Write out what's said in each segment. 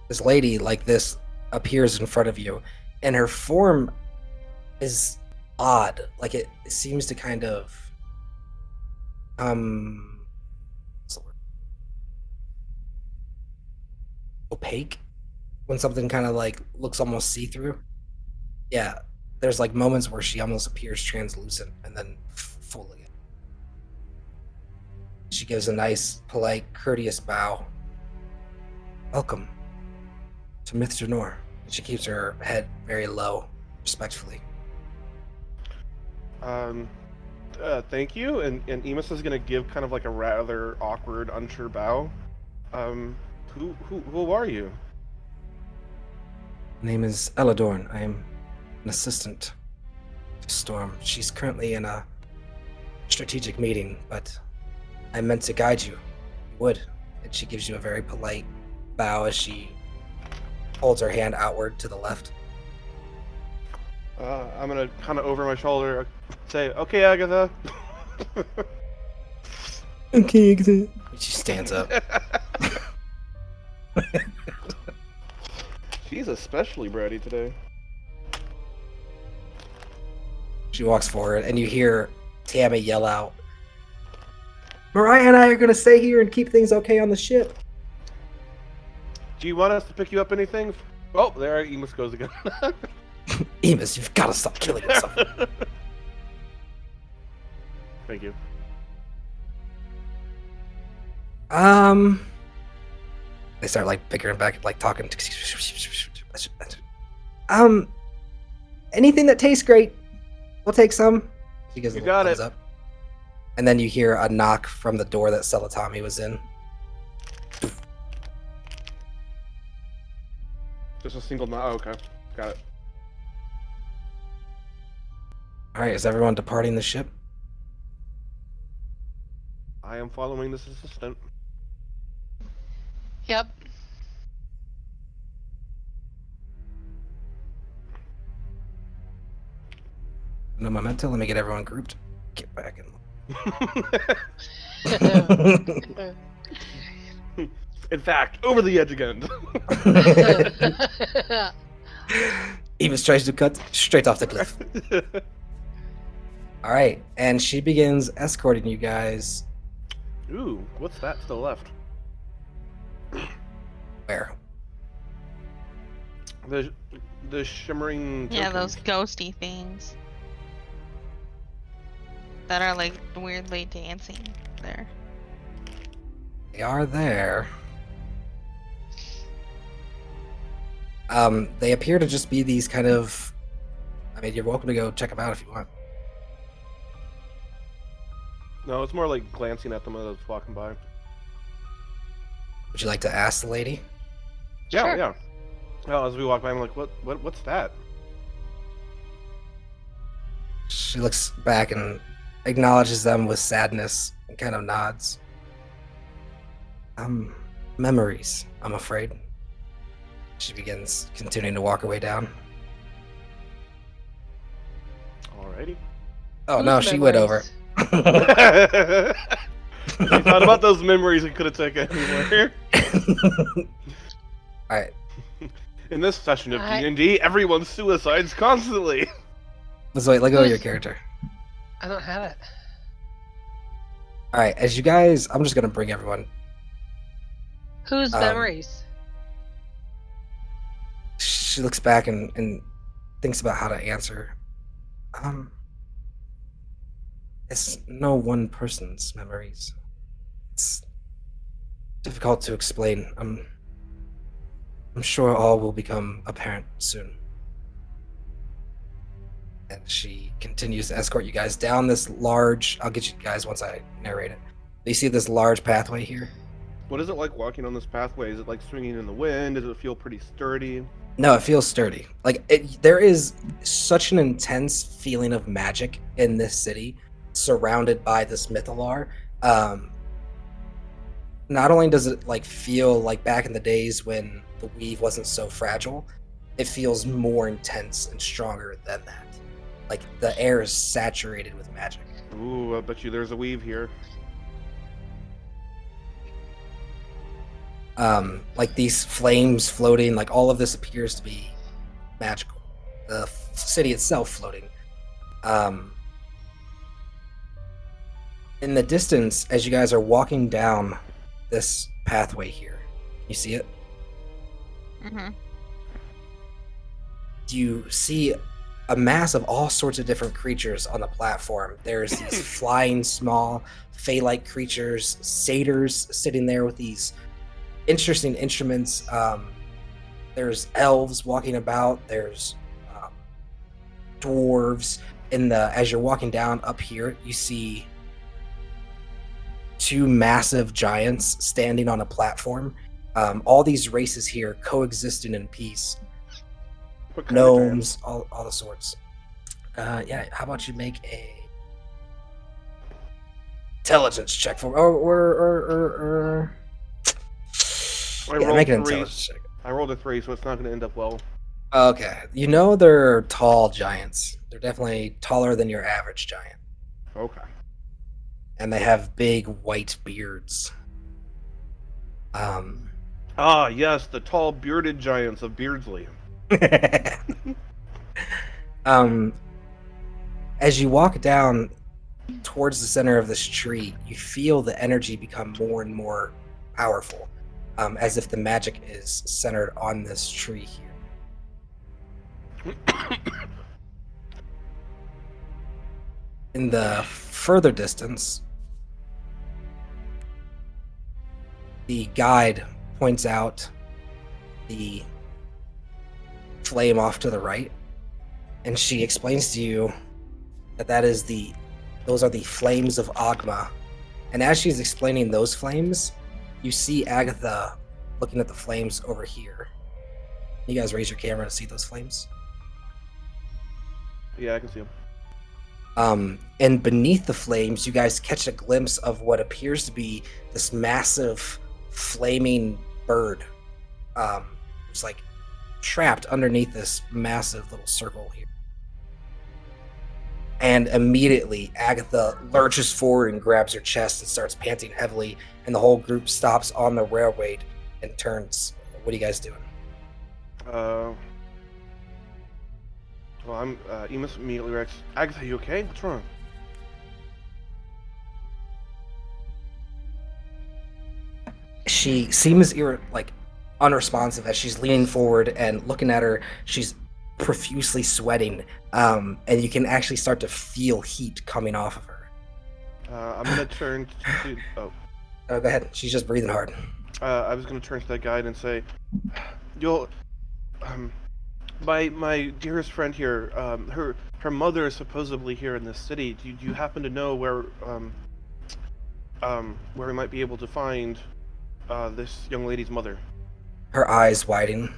this lady like this appears in front of you, and her form is odd. Like it seems to kind of what's the word? Opaque when something kind of like looks almost see-through. Yeah, there's like moments where she almost appears translucent and then full again. She gives a nice, polite, courteous bow. Welcome to Myth Drannor. She keeps her head very low, respectfully. Thank you. And Emus is gonna give kind of like a rather awkward, unsure bow. Who are you? My name is Eladorn. I am an assistant to Storm. She's currently in a strategic meeting, but I meant to guide you. You would. And she gives you a very polite bow as she holds her hand outward to the left. I'm gonna kind of over my shoulder say, "Okay, Agatha." Okay, Agatha. She stands up. She's especially bratty today. She walks forward, and you hear Tammy yell out, "Mariah and I are going to stay here and keep things okay on the ship." Do you want us to pick you up anything? Oh, there Emus goes again. Emus, you've got to stop killing yourself. Thank you. They start like bickering back, like talking. Anything that tastes great, we'll take some. She gives a You little got thumbs it. up. And then you hear a knock from the door that Celatami was in. Just a single knock. Oh, okay, got it. All right, is everyone departing the ship? I am following this assistant. Yep. No memento. Let me get everyone grouped. Get back in. In fact, over the edge again. Emus tries to cut straight off the cliff. All right, and she begins escorting you guys. Ooh, what's that to the left? Where? The shimmering. Yeah, tokens. those ghosty things that are like weirdly dancing there. They are there. They appear to just be these kind of. I mean, you're welcome to go check them out if you want. No, it's more like glancing at them as I was walking by. Would you like to ask the lady? Yeah, Sure. yeah. Well, as we walk by, I'm like, what's that? She looks back and acknowledges them with sadness and kind of nods. Memories, I'm afraid. She begins continuing to walk her way down. Alrighty. Oh no, she went over. You thought about those memories we could have taken anywhere. Alright, In this session of I- D&D, everyone suicides constantly. let's wait, let go of your character. I don't have it. Alright, as you guys, I'm just gonna bring everyone. Whose memories? She looks back and thinks about how to answer. It's no one person's memories. It's difficult to explain. I'm sure all will become apparent soon. And she continues to escort you guys down this large. I'll get you guys once I narrate it. You see this large pathway here? What is it like walking on this pathway? Is it like swinging in the wind? Does it feel pretty sturdy? No, it feels sturdy. Like there is such an intense feeling of magic in this city, surrounded by this mythalar. Not only does it like feel like back in the days when the weave wasn't so fragile, it feels more intense and stronger than that. Like the air is saturated with magic. Ooh, I bet you there's a weave here. like these flames floating, like all of this appears to be magical. The city itself floating. In the distance, as you guys are walking down this pathway here, you see it? Mm-hmm. You see a mass of all sorts of different creatures on the platform. There's these flying small fey-like creatures, satyrs sitting there with these interesting instruments. There's elves walking about. There's dwarves. As you're walking down up here, you see two massive giants standing on a platform. All these races here coexisting in peace. What kind of Gnomes, all the sorts. Yeah, how about you make a intelligence check for make an intelligence check. I rolled a 3, so it's not going to end up well. Okay, you know they're tall giants. They're definitely taller than your average giant, Okay. and they have big white beards. Ah, yes, the tall bearded giants of Beardsley. As you walk down towards the center of this tree, you feel the energy become more and more powerful, as if the magic is centered on this tree here. In the further distance, the guide points out the flame off to the right, and she explains to you that those are the flames of Agma. And as she's explaining those flames, you see Agatha looking at the flames over here. You guys raise your camera to see those flames. Yeah, I can see them. And beneath the flames, you guys catch a glimpse of what appears to be this massive flaming bird. It's like trapped underneath this massive little circle here. And immediately, Agatha lurches forward and grabs her chest and starts panting heavily, and the whole group stops on the railway and turns. What are you guys doing? Well, Emus immediately reacts. Agatha, you okay? What's wrong? She seems unresponsive as she's leaning forward and looking at her. She's profusely sweating, and you can actually start to feel heat coming off of her. I'm gonna turn to. Oh, Go ahead. She's just breathing hard. I was gonna turn to that guide and say, "You'll, my dearest friend here. Her mother is supposedly here in this city. Do you happen to know where we might be able to find this young lady's mother?" Her eyes widen.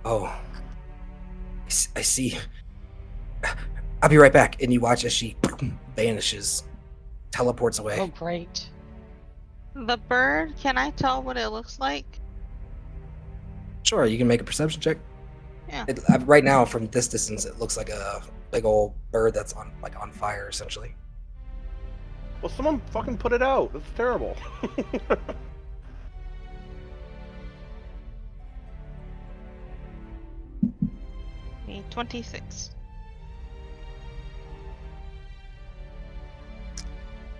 Oh, I see. I'll be right back. And you watch as she vanishes, teleports away. Oh, great. The bird, can I tell what it looks like? Sure, you can make a perception check. Yeah. Right now, from this distance, it looks like a big old bird that's on fire, essentially. Well, someone fucking put it out. That's terrible. Okay, 26.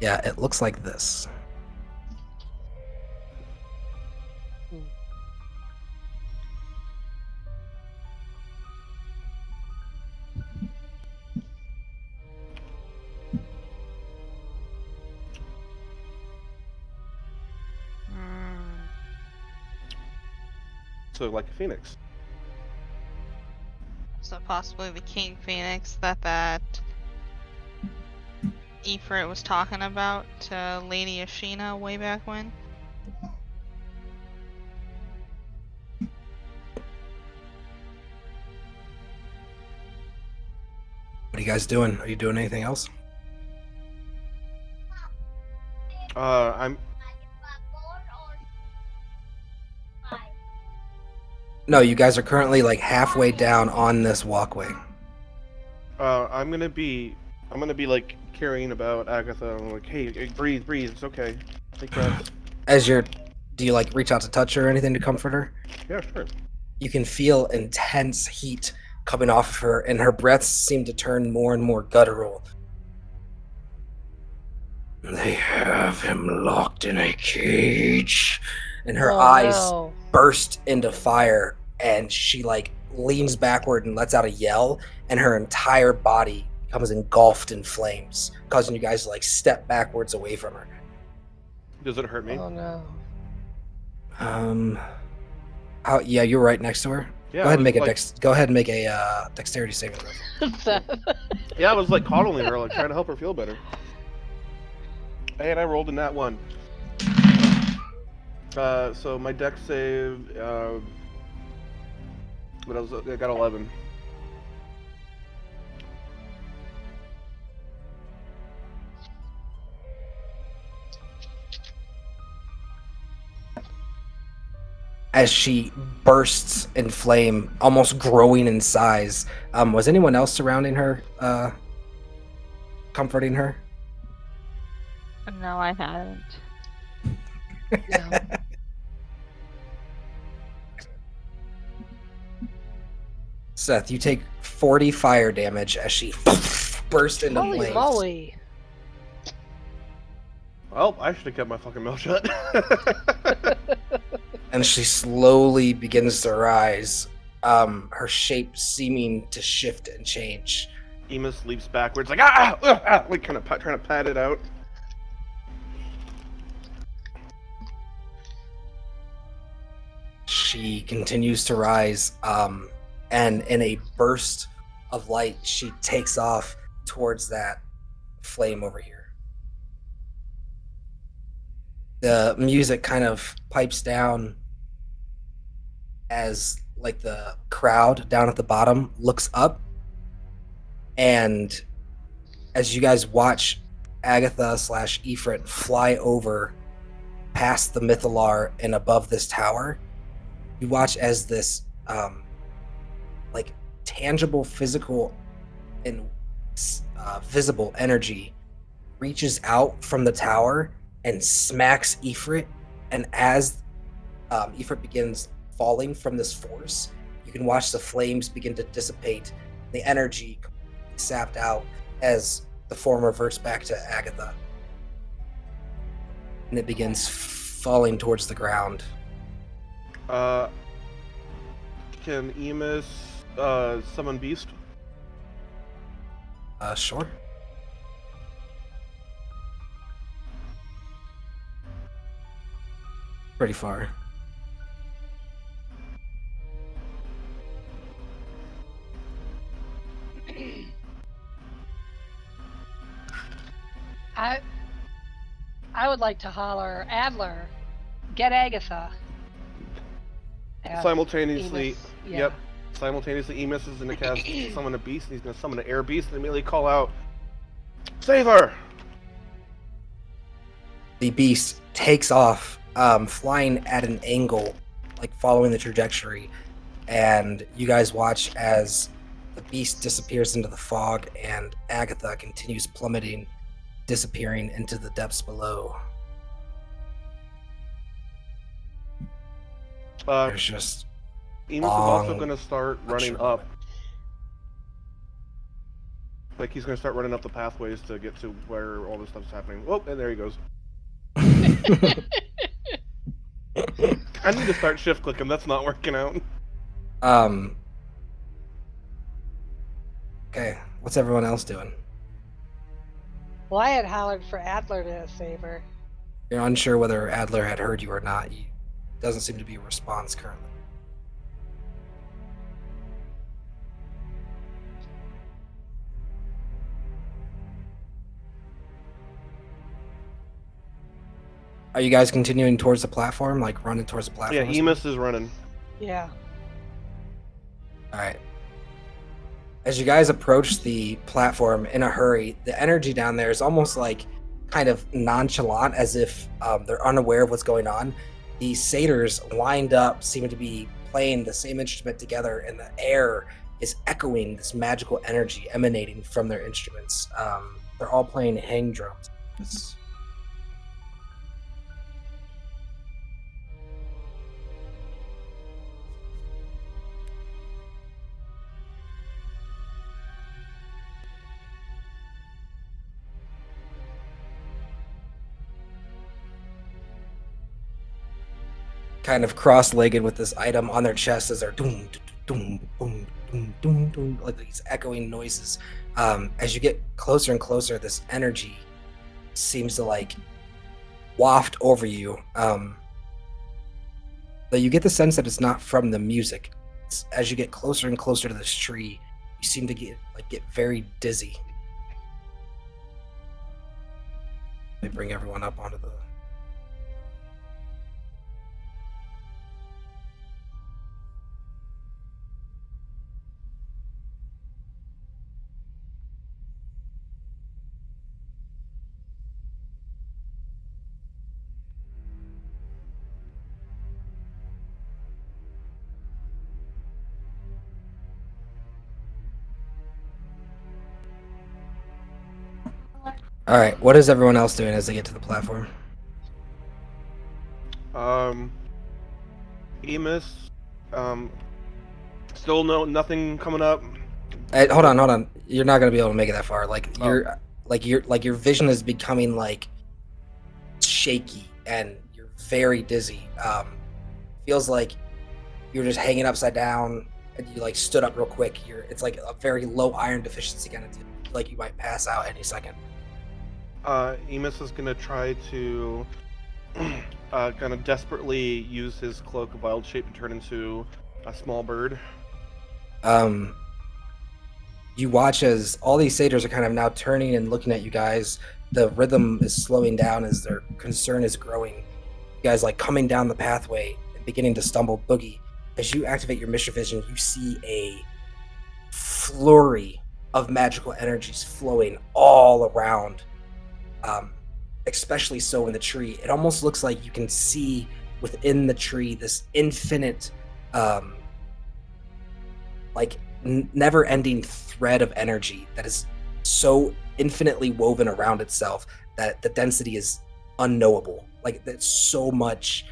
Yeah, it looks like this. So, like a phoenix. So possibly the King Phoenix that Ifrit was talking about to Lady Ashina way back when. What are you guys doing? Are you doing anything else? I'm. No, you guys are currently halfway down on this walkway. I'm gonna be like carrying about Agatha. I'm like, hey, breathe, it's okay. Take breaths. As you're Do you like reach out to touch her or anything to comfort her? Yeah, sure. You can feel intense heat coming off of her, and her breaths seem to turn more and more guttural. They have him locked in a cage. And her eyes no. burst into fire, and she like leans backward and lets out a yell, and her entire body becomes engulfed in flames, causing you guys to like step backwards away from her. Does it hurt me? Oh no. Yeah, you're right next to her. Yeah, Go ahead and make like, go ahead and make a dexterity saving throw. Yeah, I was like coddling her, like trying to help her feel better. Hey, and I rolled in that one. So my dex save, I got 11. As she bursts in flame, almost growing in size. Was anyone else surrounding her, comforting her? No, I hadn't. No. Seth, you take 40 fire damage as she bursts into Holy flames. moly. Well, I should have kept my fucking mouth shut. And she slowly begins to rise, her shape seeming to shift and change. Emus leaps backwards, like like kind of trying to pat it out. She continues to rise, and in a burst of light, she takes off towards that flame over here. The music kind of pipes down as like the crowd down at the bottom looks up, and as you guys watch Agatha / Ifrit fly over past the Mythalar and above this tower, you watch as this like tangible, physical, and visible energy reaches out from the tower and smacks Ifrit, and as Ifrit begins falling from this force, you can watch the flames begin to dissipate, the energy sapped out as the form reverts back to Agatha, and it begins falling towards the ground. Can Emus summon Beast? Sure. Pretty far. I would like to holler, Adler, get Agatha. Simultaneously, Emus, yeah. Yep. Simultaneously, Emus is going to cast summon a beast, and he's going to summon an air beast, and immediately call out, "Save her!" The beast takes off, flying at an angle, like following the trajectory, and you guys watch as the beast disappears into the fog, and Agatha continues plummeting, disappearing into the depths below. There's just Emus is also long, going to start running unsure up. Like, he's going to start running up the pathways to get to where all this stuff's happening. Oh, and there he goes. I need to start shift clicking. That's not working out. Okay, what's everyone else doing? Well, I had hollered for Adler to save her. You're unsure whether Adler had heard you or not. Doesn't seem to be a response currently. Are you guys continuing towards the platform, like running towards the platform? Yeah, Emus is running. Yeah. Alright. As you guys approach the platform in a hurry, the energy down there is almost like kind of nonchalant, as if they're unaware of what's going on. These satyrs lined up seem to be playing the same instrument together, and the air is echoing this magical energy emanating from their instruments. They're all playing hang drums. kind of cross-legged with this item on their chest as they're doom, doom, boom, doom, doom, doom, like these echoing noises. As you get closer and closer, this energy seems to like waft over you. But you get the sense that it's not from the music. As you get closer and closer to this tree, you seem to get very dizzy. They bring everyone up onto the. All right, what is everyone else doing as they get to the platform? Emus, still nothing coming up. Hey, hold on. You're not gonna be able to make it that far. Your vision is becoming like shaky and you're very dizzy. Feels like you're just hanging upside down and you like stood up real quick. It's like a very low iron deficiency kind of thing. Like you might pass out any second. Emus is gonna try to kind of desperately use his cloak of wild shape to turn into a small bird. You watch as all these satyrs are kind of now turning and looking at you guys. The rhythm is slowing down as their concern is growing. You guys like coming down the pathway and beginning to stumble. Boogie, as you activate your mission vision, you see a flurry of magical energies flowing all around. Especially so in the tree. It almost looks like you can see within the tree this infinite, never-ending thread of energy that is so infinitely woven around itself that the density is unknowable. Like, there's so much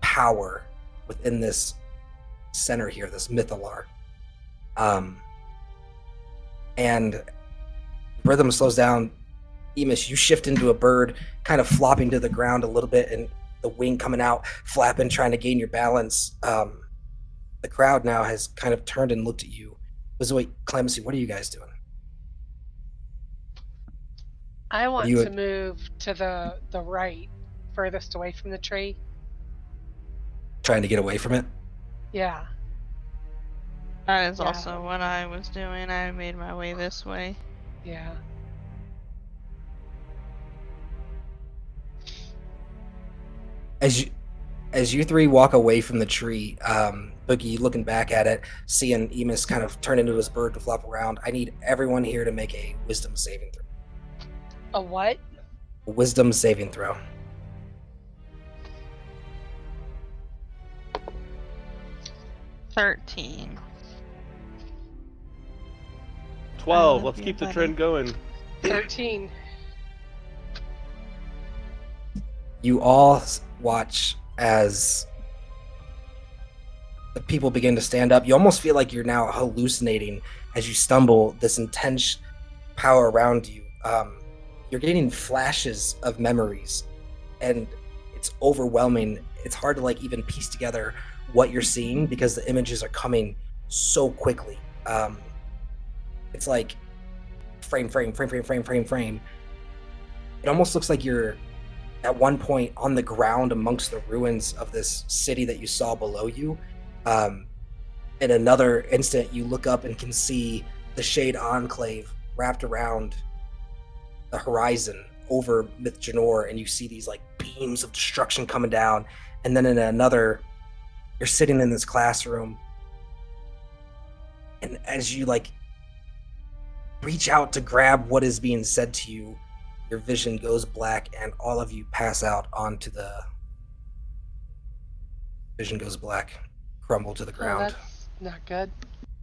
power within this center here, this mythalar. And rhythm slows down. Emus, you shift into a bird, kind of flopping to the ground a little bit, and the wing coming out, flapping, trying to gain your balance. The crowd now has kind of turned and looked at you. Wait, Clemency, what are you guys doing? I want to move to the right, furthest away from the tree. Trying to get away from it? Yeah. That is also what I was doing. I made my way this way. Yeah. As you three walk away from the tree, Boogie looking back at it, seeing Emus kind of turn into his bird and flop around, I need everyone here to make a wisdom saving throw. A what? A wisdom saving throw. 13. 12. Let's keep the trend going. 13. You all watch as the people begin to stand up. You almost feel like you're now hallucinating as you stumble, this intense power around you. You're getting flashes of memories, and it's overwhelming. It's hard to like even piece together what you're seeing because the images are coming so quickly. It's like frame. It almost looks like you're at one point on the ground amongst the ruins of this city that you saw below you. In another instant, you look up and can see the Shade Enclave wrapped around the horizon over Myth Janor, and you see these like beams of destruction coming down. And then in another, you're sitting in this classroom, and as you like reach out to grab what is being said to you, your vision goes black and all of you pass out onto the vision goes black, crumble to the ground. Oh, that's not good.